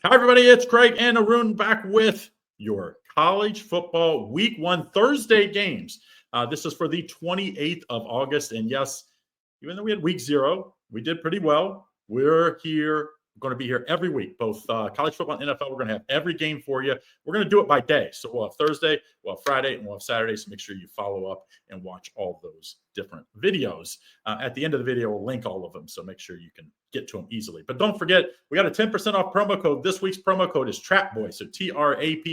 Hi, everybody. It's Craig and Arun back with your college football week 1 Thursday games. This is for the 28th of August. And yes, even though we had week 0, we did pretty well. We're going to be here every week, both college football and NFL. We're going to have every game for you. We're going to do it by day. So we'll have Thursday, we'll have Friday, and we'll have Saturday. So make sure you follow up and watch all those different videos. At the end of the video, we'll link all of them. So make sure you can get to them easily. But don't forget, we got a 10% off promo code. This week's promo code is TRAPPBOY. So TRAPPBOY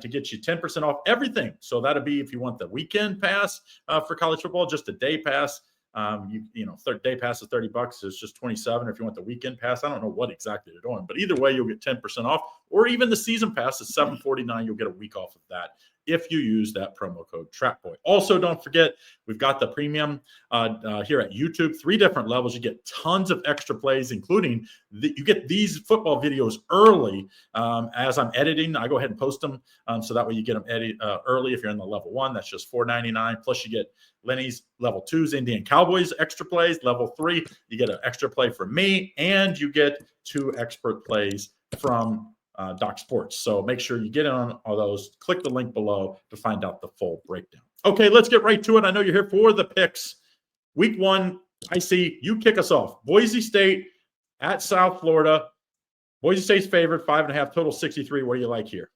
to get you 10% off everything. So that'll be if you want the weekend pass for college football, just a day pass. Third day pass is $30. It's just $27. If you want the weekend pass, I don't know what exactly they're doing, but either way, you'll get 10% off. Or even the season pass is $749. You'll get a week off of that if you use that promo code TRAPPBOY. Also, don't forget, we've got the premium here at YouTube, 3 different levels. You get tons of extra plays, including you get these football videos early as I'm editing. I go ahead and post them so that way you get them early. If you're in the level 1, that's just $4.99. Plus, you get Lenny's level 2's Indian Cowboys extra plays. Level 3, you get an extra play from me, and you get 2 expert plays from Doc Sports. So make sure you get in on all those. Click the link below to find out the full breakdown. Okay, let's get right to it. I know you're here for the picks. Week 1, I see you kick us off. Boise State at South Florida. Boise State's favorite, 5.5, total 63. What do you like here?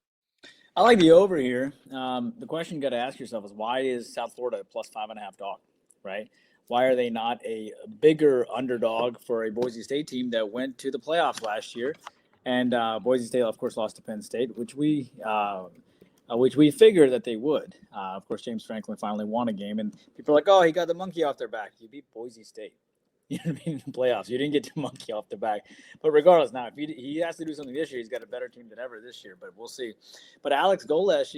I like the over here. The question you got to ask yourself is, why is South Florida a plus 5.5 dog, right? Why are they not a bigger underdog for a Boise State team that went to the playoffs last year? And Boise State, of course, lost to Penn State, which we figured that they would. Of course, James Franklin finally won a game, and people are like, "Oh, he got the monkey off their back." You beat Boise State. You know what I mean? In the playoffs, you didn't get the monkey off the back. But regardless, now if he has to do something this year, he's got a better team than ever this year. But we'll see. But Alex Golesh,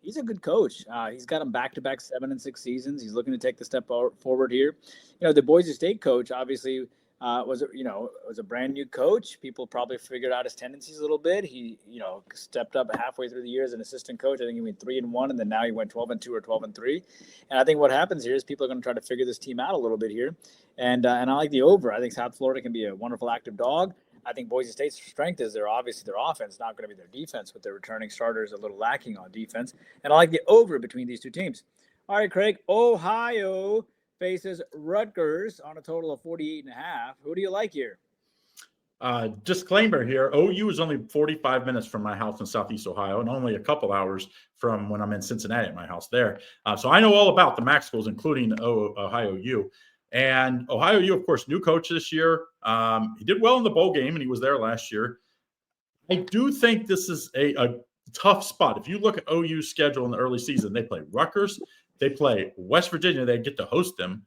he's a good coach. He's got him back-to-back 7 and 6 seasons. He's looking to take the step forward here. The Boise State coach obviously was a brand new coach. People probably figured out his tendencies a little bit. He stepped up halfway through the year as an assistant coach. I think he went 3-1, and then now he went 12-2 or 12-3. And I think what happens here is people are going to try to figure this team out a little bit here. And I like the over. I think South Florida can be a wonderful active dog. I think Boise State's strength is their offense, not going to be their defense, with their returning starters a little lacking on defense. And I like the over between these two teams. All right, Craig, Ohio faces Rutgers on a total of 48.5. Who do you like here? Disclaimer here, OU is only 45 minutes from my house in Southeast Ohio and only a couple hours from when I'm in Cincinnati at my house there. So I know all about the MAC schools, including Ohio U. And Ohio U, of course, new coach this year. He did well in the bowl game, and he was there last year. I do think this is a tough spot. If you look at OU's schedule in the early season, they play Rutgers, they play West Virginia, they get to host them,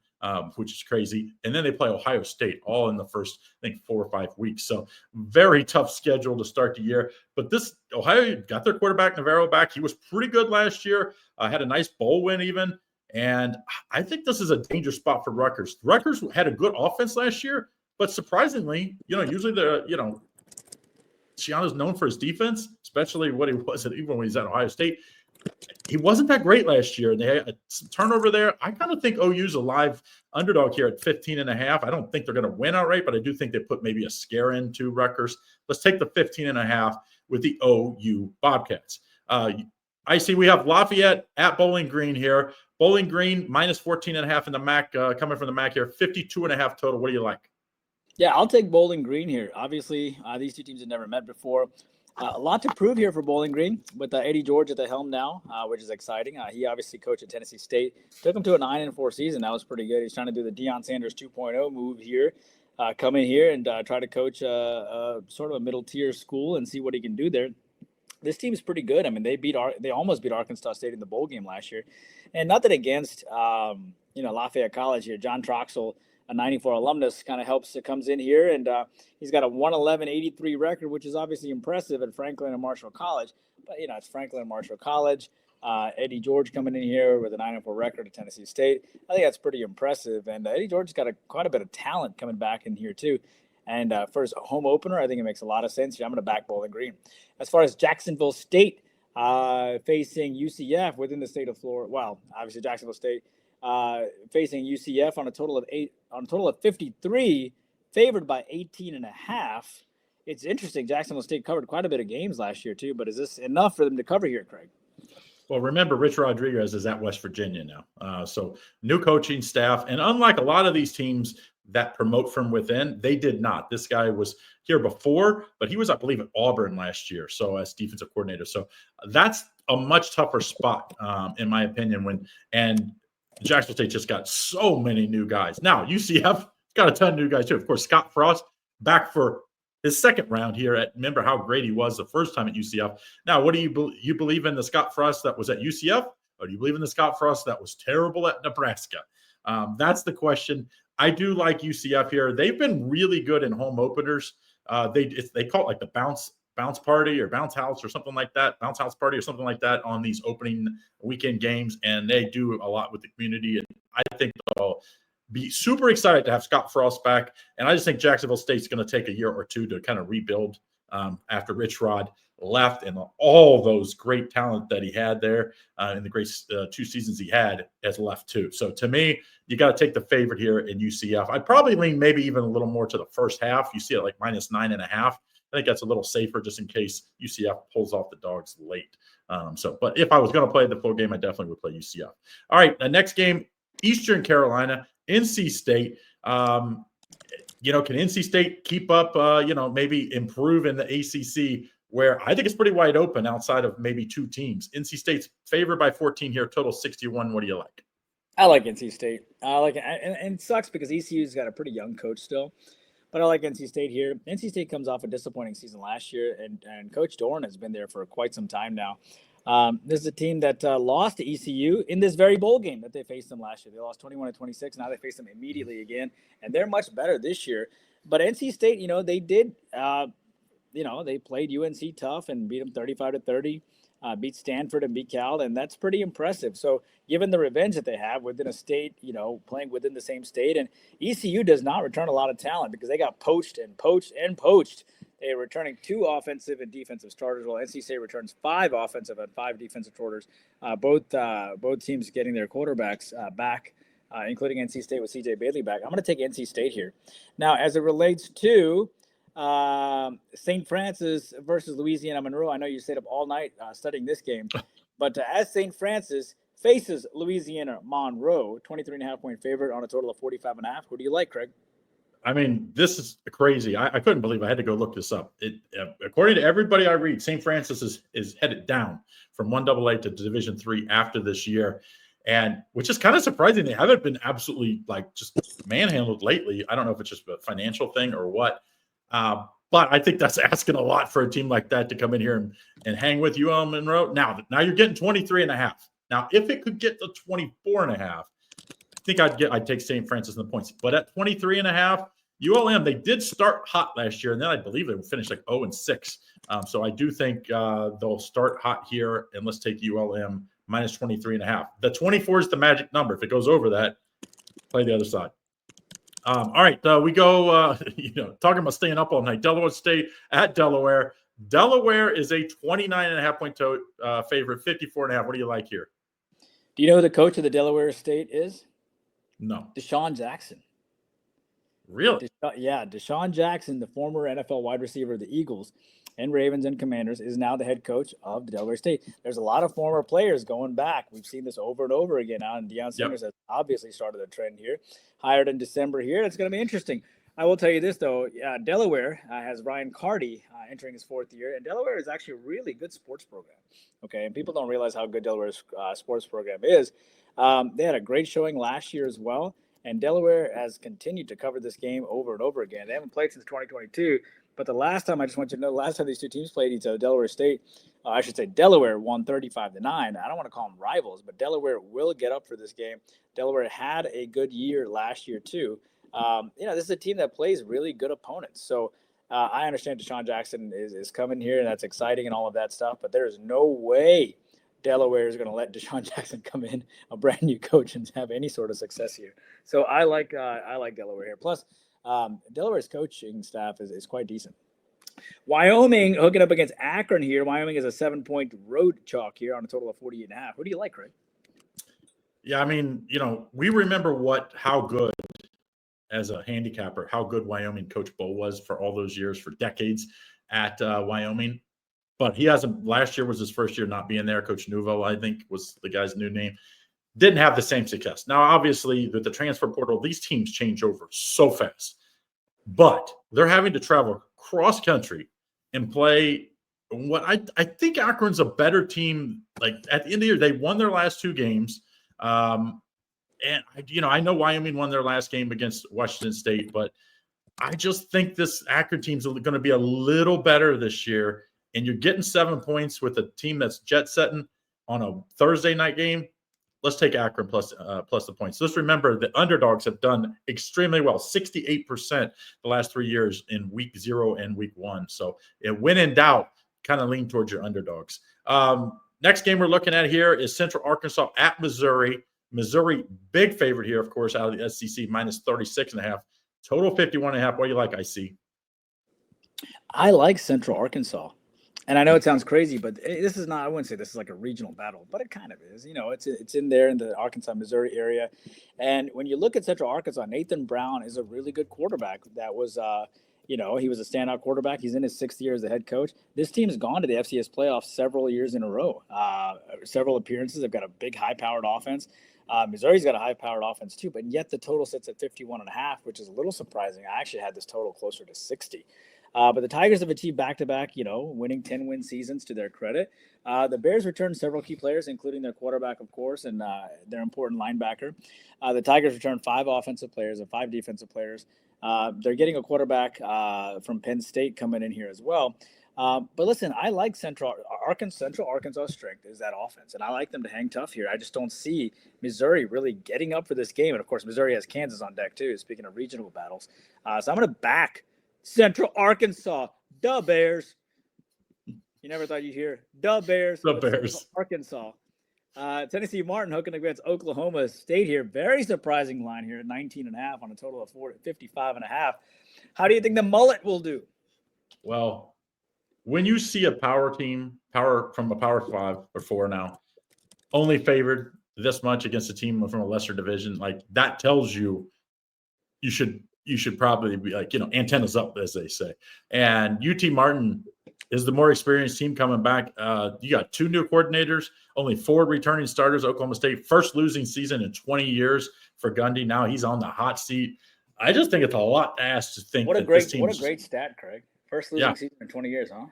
which is crazy. And then they play Ohio State all in the first, I think, 4 or 5 weeks. So very tough schedule to start the year. But this Ohio got their quarterback, Navarro, back. He was pretty good last year, had a nice bowl win even. And I think this is a dangerous spot for Rutgers. Rutgers had a good offense last year, but surprisingly, usually Schiano's known for his defense, especially what he was even when he was at Ohio State. He wasn't that great last year, and they had some turnover there. I kind of think OU's a live underdog here at 15.5. I don't think they're going to win outright, but I do think they put maybe a scare into Rutgers. Let's take the 15.5 with the OU Bobcats. I see we have Lafayette at Bowling Green here. Bowling Green minus 14.5 in the MAC, coming from the MAC here, 52.5 total. What do you like? Yeah, I'll take Bowling Green here. Obviously, these two teams have never met before. A lot to prove here for Bowling Green with Eddie George at the helm now, which is exciting. He obviously coached at Tennessee State. Took him to a 9-4 season. That was pretty good. He's trying to do the Deion Sanders 2.0 move here. Come in here and try to coach sort of a middle-tier school and see what he can do there. This team is pretty good. I mean, they almost beat Arkansas State in the bowl game last year. And nothing against, Lafayette College here. John Troxell, a 94 alumnus, comes in here, and he's got a 111-83 record, which is obviously impressive at Franklin and Marshall College. But, it's Franklin and Marshall College. Eddie George coming in here with a 9-4 record at Tennessee State. I think that's pretty impressive. And Eddie George's got quite a bit of talent coming back in here, too. And for his home opener, I think it makes a lot of sense. I'm going to back Bowling Green. As far as Jacksonville State facing UCF within the state of Florida, well, obviously Jacksonville State facing UCF on a total of 53, favored by 18.5. it's interesting. Jacksonville State covered quite a bit of games last year too, but is this enough for them to cover here, Craig? Well, remember, Rich Rodriguez is at West Virginia now. So new coaching staff. And unlike a lot of these teams that promote from within, they did not. This guy was here before, but he was, I believe, at Auburn last year. So as defensive coordinator. So that's a much tougher spot, in my opinion, and Jacksonville State just got so many new guys. Now, UCF got a ton of new guys too. Of course, Scott Frost back for his second round here. Remember how great he was the first time at UCF. Now, what do you believe in the Scott Frost that was at UCF, or do you believe in the Scott Frost that was terrible at Nebraska? That's the question. I do like UCF here. They've been really good in home openers. They call it like the bounce party or bounce house or something like that, bounce house party or something like that on these opening weekend games, and they do a lot with the community. And I think they'll be super excited to have Scott Frost back. And I just think Jacksonville State's going to take a year or two to kind of rebuild after Rich Rod left, and all those great talent that he had there in the great 2 seasons he had has left too. So to me, you got to take the favorite here in UCF. I'd probably lean maybe even a little more to the first half. You see it like -9.5. I think that's a little safer just in case UCF pulls off the dogs late. But if I was going to play the full game, I definitely would play UCF. All right, the next game, Eastern Carolina, NC State. Can NC State keep up, maybe improve in the ACC, where I think it's pretty wide open outside of maybe 2 teams. NC State's favored by 14 here, total 61. What do you like? I like NC State. I like it. And it sucks because ECU's got a pretty young coach still. But I like NC State here. NC State comes off a disappointing season last year, and Coach Dorn has been there for quite some time now. This is a team that lost to ECU in this very bowl game that they faced them last year. They lost 21-26. Now they face them immediately again, and they're much better this year. But NC State, they did, they played UNC tough and beat them 35-30. Beat Stanford and beat Cal, and that's pretty impressive. So given the revenge that they have within a state, playing within the same state, and ECU does not return a lot of talent because they got poached. They are returning 2 offensive and defensive starters, while NC State returns 5 offensive and 5 defensive starters. Both teams getting their quarterbacks back, including NC State with CJ Bailey back. I'm going to take NC State here. Now, as it relates to St. Francis versus Louisiana Monroe. I know you stayed up all night studying this game, but as St. Francis faces Louisiana Monroe, 23.5 point favorite on a total of 45.5. Who do you like, Craig? I mean, this is crazy. I couldn't believe I had to go look this up. According to everybody I read, St. Francis is headed down from 1AA to Division III after this year. And which is kind of surprising. They haven't been absolutely just manhandled lately. I don't know if it's just a financial thing or what. But I think that's asking a lot for a team like that to come in here and hang with UL Monroe. Now you're getting 23.5. Now, if it could get to 24.5, I think I'd take St. Francis in the points. But at 23.5, ULM, they did start hot last year, and then I believe they finished like 0-6. So I do think they'll start hot here, and let's take ULM minus 23.5. The 24 is the magic number. If it goes over that, play the other side. All right, we go, talking about staying up all night. Delaware State at Delaware. Delaware is a 29.5 point favorite, 54.5. What do you like here? Do you know who the coach of the Delaware State is? No. Deshaun Jackson. Really? Deshaun Jackson, the former NFL wide receiver of the Eagles and Ravens and Commanders, is now the head coach of the Delaware State. There's a lot of former players going back. We've seen this over and over again. And Deion Sanders has obviously started a trend here. Hired in December here. It's going to be interesting. I will tell you this, though. Delaware has Ryan Carty entering his 4th year, and Delaware is actually a really good sports program. Okay, and people don't realize how good Delaware's sports program is. They had a great showing last year as well, and Delaware has continued to cover this game over and over again. They haven't played since 2022, but the last time, I just want you to know, last time these 2 teams played each other, Delaware won 35-9. I don't want to call them rivals, but Delaware will get up for this game. Delaware had a good year last year too. This is a team that plays really good opponents. So I understand Deshaun Jackson is coming here, and that's exciting and all of that stuff, but there's no way Delaware is going to let Deshaun Jackson come in, a brand new coach, and have any sort of success here. So I like Delaware here. Plus, Delaware's coaching staff is quite decent. Wyoming hooking up against Akron here. Wyoming is a 7-point road chalk here on a total of 48.5. Who do you like, Craig? Yeah, I mean, we remember how good as a handicapper how good Wyoming Coach Bo was for all those years, for decades at Wyoming. But he hasn't. Last year was his first year not being there. Coach Nouveau, I think, was the guy's new name. Didn't have the same success. Now, obviously, with the transfer portal, these teams change over so fast. But they're having to travel cross country and play what I think Akron's a better team. Like at the end of the year, they won their last 2 games. And I know Wyoming won their last game against Washington State, but I just think this Akron team's going to be a little better this year. And you're getting 7 points with a team that's jet setting on a Thursday night game. Let's take Akron plus the points. So just remember the underdogs have done extremely well, 68% the last 3 years in week 0 and week 1. So when in doubt, kind of lean towards your underdogs. Next game we're looking at here is Central Arkansas at Missouri. Missouri, big favorite here, of course, out of the SEC, minus 36.5. Total 51.5. What do you like, IC? I like Central Arkansas. And I know it sounds crazy, but this is not, I wouldn't say this is like a regional battle, but it kind of is. It's in there in the Arkansas, Missouri area. And when you look at Central Arkansas, Nathan Brown is a really good quarterback. That was, he was a standout quarterback. He's in his 6th year as the head coach. This team has gone to the FCS playoffs several years in a row, several appearances. They've got a big, high-powered offense. Missouri's got a high-powered offense too, but yet the total sits at 51.5, which is a little surprising. I actually had this total closer to 60. But the Tigers have achieved back-to-back, winning 10-win seasons to their credit. The Bears returned several key players, including their quarterback, of course, and their important linebacker. The Tigers returned 5 offensive players and 5 defensive players. They're getting a quarterback from Penn State coming in here as well. But listen, I like Central Arkansas' strength is that offense, and I like them to hang tough here. I just don't see Missouri really getting up for this game. And, of course, Missouri has Kansas on deck, too, speaking of regional battles. So I'm going to back Central Arkansas, the Bears. You never thought you'd hear the Bears. The Bears. Central Arkansas. Tennessee Martin hooking against Oklahoma State here. Very surprising line here at 19.5 on a total of 55.5. How do you think the Mullet will do? Well, when you see a power from a Power 5 or 4 now, only favored this much against a team from a lesser division, like that tells you should probably be like, antennas up, as they say. And UT Martin is the more experienced team coming back. You got 2 new coordinators, only 4 returning starters. Oklahoma State, first losing season in 20 years for Gundy. Now he's on the hot seat. I just think it's a lot to ask to think what a great stat, Craig. First losing season in 20 years, huh?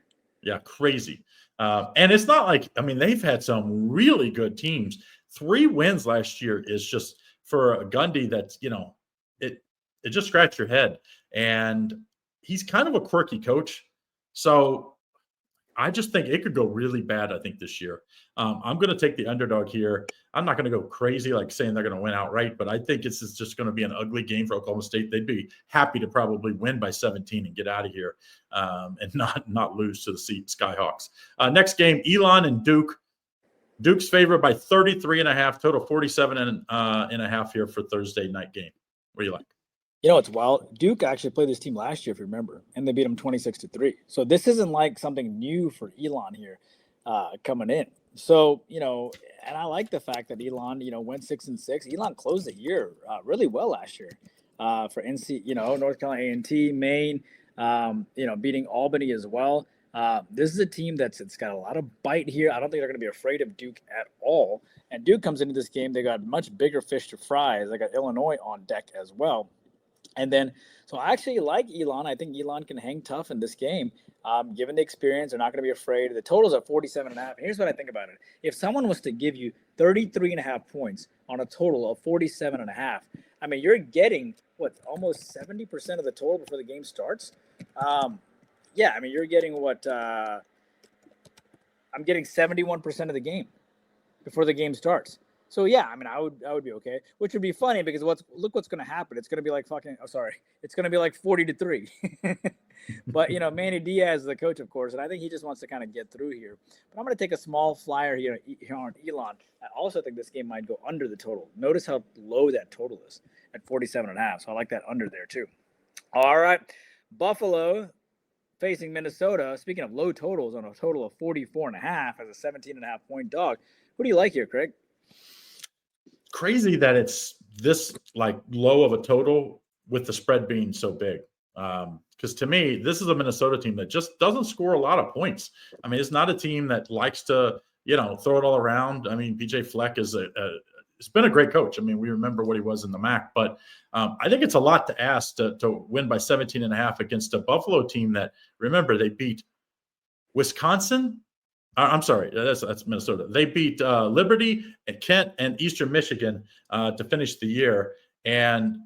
Yeah, crazy. And it's not like, they've had some really good teams. 3 wins last year is just for a Gundy that's, it just scratched your head. And he's kind of a quirky coach. So I just think it could go really bad, I think, this year. I'm going to take the underdog here. I'm not going to go crazy like saying they're going to win outright, but I think it's just going to be an ugly game for Oklahoma State. They'd be happy to probably win by 17 and get out of here and not lose to the Skyhawks. Next game, Elon and Duke. Duke's favored by 33.5, total 47.5 here for Thursday night game. What do you like? It's wild. Duke actually played this team last year, if you remember, and they beat them 26-3. So this isn't like something new for Elon here coming in. So, and I like the fact that Elon, went 6-6. Elon closed the year really well last year for North Carolina A&T, Maine, beating Albany as well. This is a team it's got a lot of bite here. I don't think they're going to be afraid of Duke at all. And Duke comes into this game, they got much bigger fish to fry. They got Illinois on deck as well. And then, so I actually like Elon. I think Elon can hang tough in this game. Given the experience, they're not going to be afraid. The total's at 47.5. Here's what I think about it. If someone was to give you 33.5 points on a total of 47.5, you're getting, almost 70% of the total before the game starts? You're getting I'm getting 71% of the game before the game starts. So I would be okay, which would be funny because look what's going to happen. It's going to be like it's going to be like 40-3. But Manny Diaz is the coach, of course, and I think he just wants to kind of get through here. But I'm going to take a small flyer here on Elon. I also think this game might go under the total. Notice how low that total is at 47.5. So I like that under there too. All right, Buffalo facing Minnesota. Speaking of low totals, on a total of 44.5 as a 17.5 point dog. Who do you like here, Craig? Crazy that it's this low of a total with the spread being so big. Because to me, this is a Minnesota team that just doesn't score a lot of points. I mean, it's not a team that likes to, throw it all around. I mean, PJ Fleck is it's been a great coach. I mean, we remember what he was in the MAC, but I think it's a lot to ask to win by 17.5 against a Buffalo team that, remember, they beat Wisconsin. I'm sorry, that's Minnesota. They beat Liberty and Kent and Eastern Michigan to finish the year. And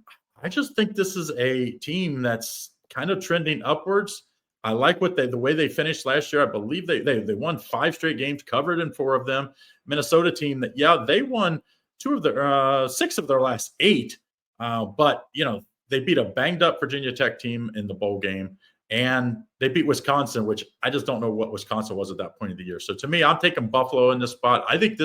I just think this is a team that's kind of trending upwards. I like the way they finished last year. I believe they won 5 straight games, covered in 4 of them. Minnesota team that, they won 6 of their last 8. But, they beat a banged up Virginia Tech team in the bowl game. And they beat Wisconsin, which I just don't know what Wisconsin was at that point of the year. So to me, I'm taking Buffalo in this spot. I think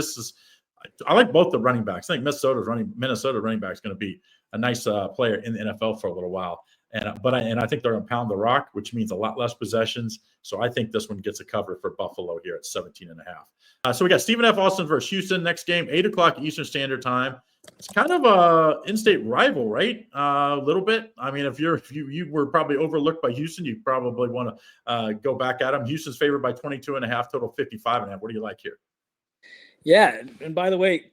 I like both the running backs. I think Minnesota running back is going to be a nice player in the NFL for a little while. And I think they're going to pound the rock, which means a lot less possessions. So I think this one gets a cover for Buffalo here at 17.5. So we got Stephen F. Austin versus Houston next game, 8:00 Eastern Standard Time. It's kind of a in-state rival, right? A little bit. I mean, if you were probably overlooked by Houston, you probably want to go back at them. Houston's favored by 22.5, total 55.5. What do you like here? Yeah, and by the way,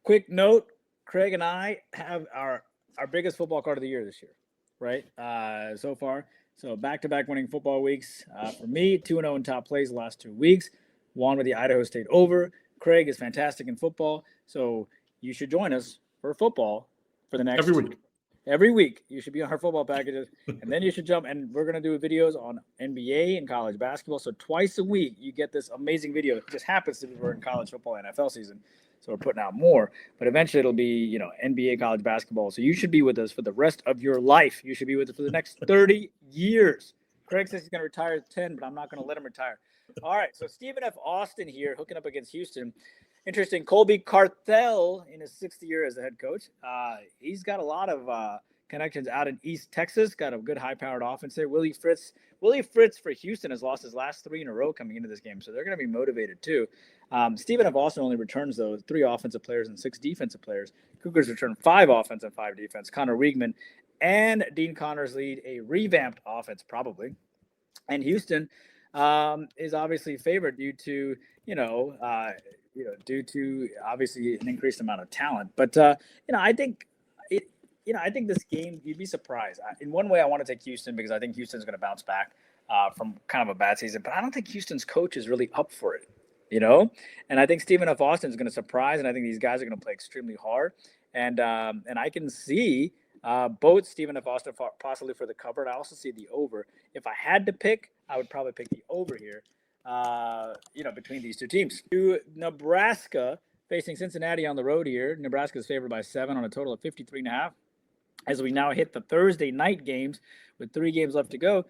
quick note: Craig and I have our biggest football card of the year this year, right? So far, so back-to-back winning football weeks for me. 2-0 in top plays the last 2 weeks. Won with the Idaho State over. Craig is fantastic in football, so you should join us for football for the next every week. Every week, you should be on our football packages, and then you should jump. And we're going to do videos on NBA and college basketball. So twice a week, you get this amazing video. It just happens to be we're in college football and NFL season, so we're putting out more. But eventually, it'll be NBA, college basketball. So you should be with us for the rest of your life. You should be with us for the next 30 years. Craig says he's going to retire at 10, but I'm not going to let him retire. All right, so Stephen F. Austin here hooking up against Houston. Interesting. Colby Carthel in his 6th year as a head coach. He's got a lot of connections out in East Texas. Got a good high-powered offense there. Willie Fritz for Houston has lost his last 3 in a row coming into this game, so they're going to be motivated too. Stephen F. Austin only returns, though, 3 offensive players and 6 defensive players. Cougars return 5 offense and 5 defense. Connor Wiegman and Dean Connors lead a revamped offense, probably. And Houston is obviously favored due to, due to obviously an increased amount of talent. But, I think this game, you'd be surprised. In one way, I want to take Houston because I think Houston's going to bounce back from kind of a bad season. But I don't think Houston's coach is really up for it, And I think Stephen F. Austin is going to surprise, and I think these guys are going to play extremely hard. And I can see both Stephen F. Austin possibly for the cover, and I also see the over. If I had to pick, I would probably pick the over here. Between these 2 teams. To Nebraska facing Cincinnati on the road here. Nebraska is favored by 7 on a total of 53.5. As we now hit the Thursday night games with 3 games left to go.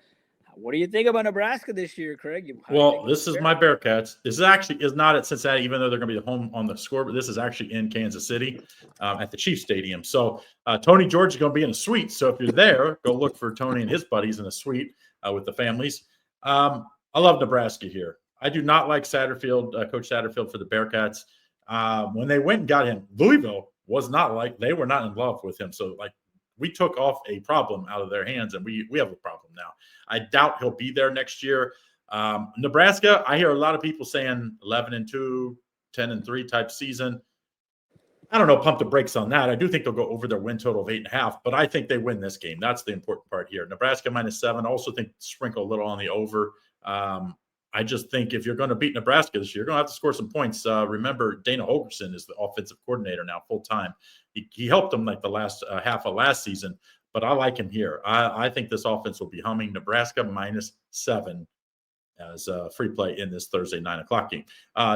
What do you think about Nebraska this year, Craig? Well, this is my Bearcats. This is not at Cincinnati, even though they're going to be home on the score, but this is actually in Kansas City at the Chiefs Stadium. So Tony George is going to be in a suite. So if you're there, go look for Tony and his buddies in a suite with the families. I love Nebraska here. I do not like Satterfield, Coach Satterfield for the Bearcats. When they went and got him, Louisville they were not in love with him. So we took off a problem out of their hands, and we have a problem now. I doubt he'll be there next year. Nebraska, I hear a lot of people saying 11-2, 10-3 type season. I don't know, pump the brakes on that. I do think they'll go over their win total of 8.5, but I think they win this game. That's the important part here. Nebraska -7. I also think sprinkle a little on the over. I just think if you're going to beat Nebraska this year, you're going to have to score some points. Remember, Dana Holgorsen is the offensive coordinator now full-time. He helped them the last half of last season, but I like him here. I think this offense will be humming. Nebraska -7 as free play in this Thursday 9:00 game.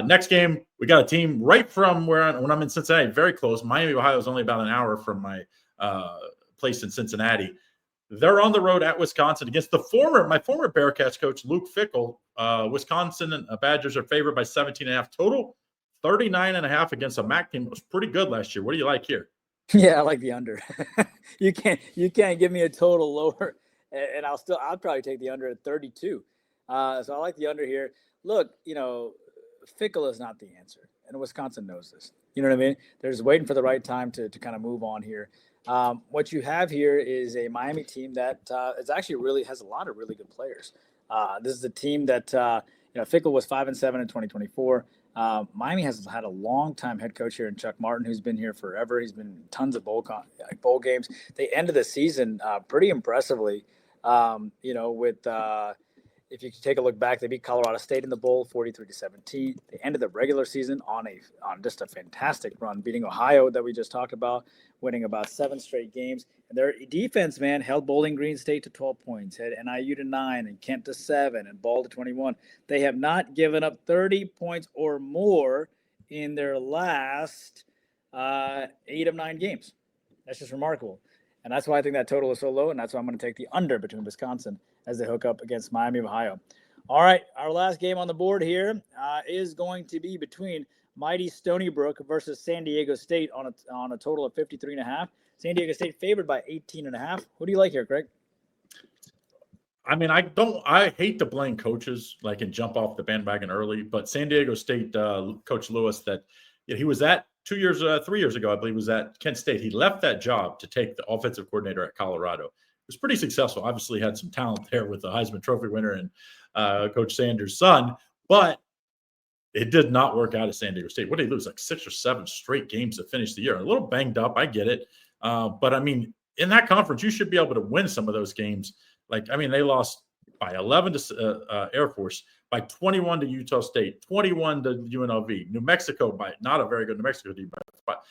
Next game, we got a team right from when I'm in Cincinnati, very close. Miami, Ohio is only about an hour from my place in Cincinnati. They're on the road at Wisconsin against my former Bearcats coach, Luke Fickell. Wisconsin and Badgers are favored by 17.5 total, 39.5 against a MAC team. It was pretty good last year. What do you like here? Yeah, I like the under. You can't give me a total lower, and I'll probably take the under at 32. So I like the under here. Look, Fickell is not the answer. and Wisconsin knows this. You know what I mean? They're just waiting for the right time to kind of move on here. What you have here is a Miami team that is actually really has a lot of really good players. This is a team that Fickle was 5-7 in 2024. Miami has had a long-time head coach here in Chuck Martin, who's been here forever. He's been in tons of bowl games. They ended the season pretty impressively. With if you take a look back, they beat Colorado State in the bowl 43-17. They ended the regular season on just a fantastic run, beating Ohio that we just talked about, winning about 7 straight games. And their defense, man, held Bowling Green State to 12 points, had NIU to 9, and Kent to 7, and Ball to 21. They have not given up 30 points or more in their last 8 of 9 games. That's just remarkable. And that's why I think that total is so low, and that's why I'm going to take the under between Wisconsin as they hook up against Miami of Ohio. All right, our last game on the board here is going to be between mighty Stony Brook versus San Diego State on a total of 53.5. San Diego State favored by 18.5. Who do you like here, Craig? I mean, I hate to blame coaches and jump off the bandwagon early, but San Diego State Coach Lewis, that he was at 3 years ago, I believe, was at Kent State. He left that job to take the offensive coordinator at Colorado. It was pretty successful. Obviously had some talent there with the Heisman Trophy winner and Coach Sanders' son, but it did not work out at San Diego State. What did he lose? 6 or 7 straight games to finish the year. A little banged up. I get it. But I mean, in that conference, you should be able to win some of those games. They lost by 11 to Air Force, by 21 to Utah State, 21 to UNLV, New Mexico by not a very good New Mexico team. But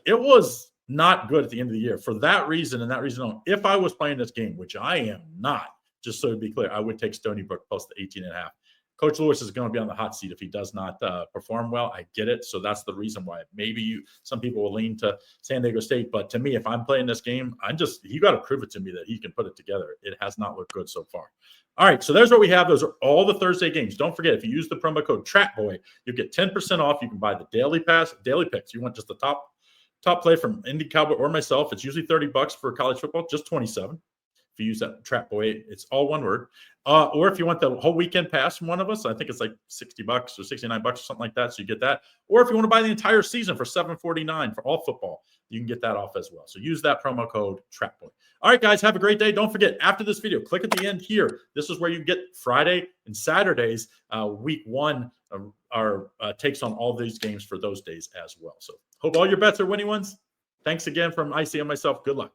it was not good at the end of the year. For that reason and that reason alone, if I was playing this game, which I am not, just so to be clear, I would take Stony Brook plus the 18.5. Coach Lewis is going to be on the hot seat if he does not perform well. I get it. So that's the reason why maybe some people will lean to San Diego State. But to me, if I'm playing this game, you got to prove it to me that he can put it together. It has not looked good so far. All right, so there's what we have. Those are all the Thursday games. Don't forget, if you use the promo code TRAPBOY, you get 10% off. You can buy the daily picks. You want just the top play from Indy Cowboy or myself. It's usually $30 for college football, just 27. If you use that Trap Boy, it's all one word. Or if you want the whole weekend pass from one of us, I think it's like $60 or $69 or something like that. So you get that. Or if you want to buy the entire season for $7.49 for all football, you can get that off as well. So use that promo code TRAPBOY. All right, guys, have a great day. Don't forget, after this video, click at the end here. This is where you get Friday and Saturdays, week 1, our takes on all these games for those days as well. So hope all your bets are winning ones. Thanks again from IC and myself. Good luck.